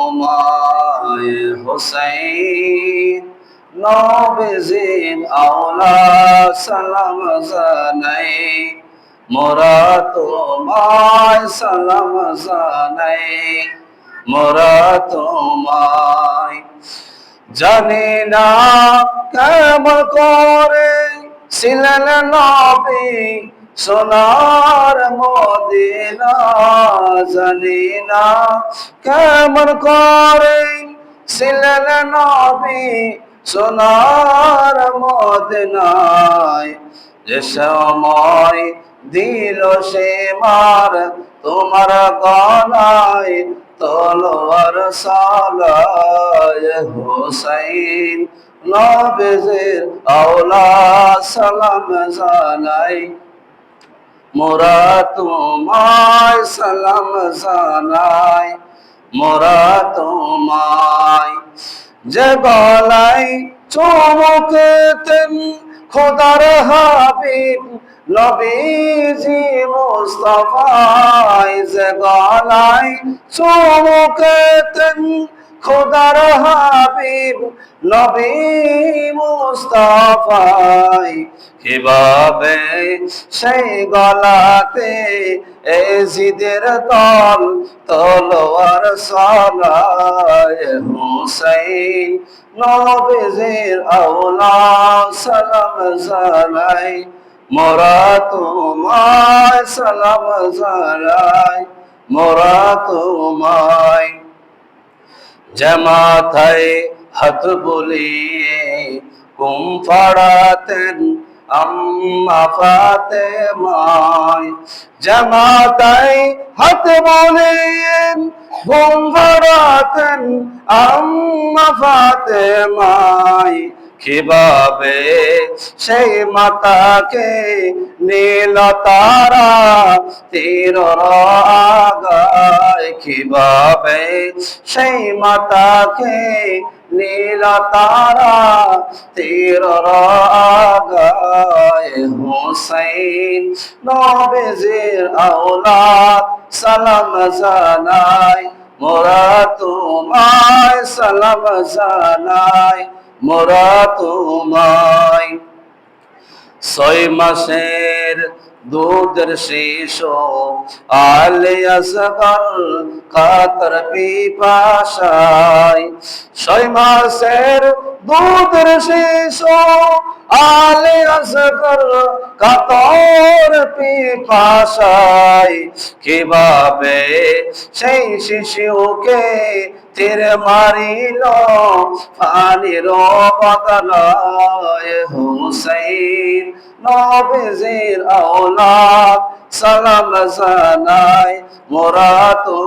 তোমায় হোসেন নবীজির আওলা সালাম জানাই মোরা তোমায় সালাম জানাই মোরা তোমায় জানি না কেমন করে ছিলেন নবী সোনার মদিনা জানি না কেমন করে ছিলেন নবী সোনার মদিনায় যে সময় দিল সে মার তোমার গলায় তলোয়ার সালায় হোসাইন নবীজির আওলা সালাম জানাই মোরা তোমায় সালাম জানাই মোরা তোমায় যে গলায় চুমুকেতেন খোদার হাবিব নবীজি মুস্তাফায় যে গলায় চুমুকেতেন খোদার হাবিব নবী মুস্তাফায় কিভাবে সেই গলাতে এজিদের তল তলোয়ার সালায় হুসাইন নবীজির আওলা সালাম জানাই মোরা তোমায় সালাম জানাই মোরা তোমায় জামাতায় হাত বুলিয়ে কুম ফাড়াতেন আম্মা ফাতেমায় জামাতায় হাত বুলিয়ে কুম ফাড়াতেন আম্মা ফাতেমায় কিভাবে সেই মাতাকে নীল তারা তীর আগায় কিভাবে সেই মাতাকে নীল তারা তীর আগায় হুসাইন নবীজির আওলাদ সালাম জানাই মোরা তোমায় সালাম জানাই মোরা তোমায় 6 মাসের দুধের শিশু আলে আসগর কাতর পিপাসায় 6 মাসের দুধের শিশু আলে আসগর কাতর পিপাসায় কিভাবে সেই শিশুকে তীর মারিল পানির বদলায় হুসাইন নবীজির আওলাদ সালাম জানাই মোরা তো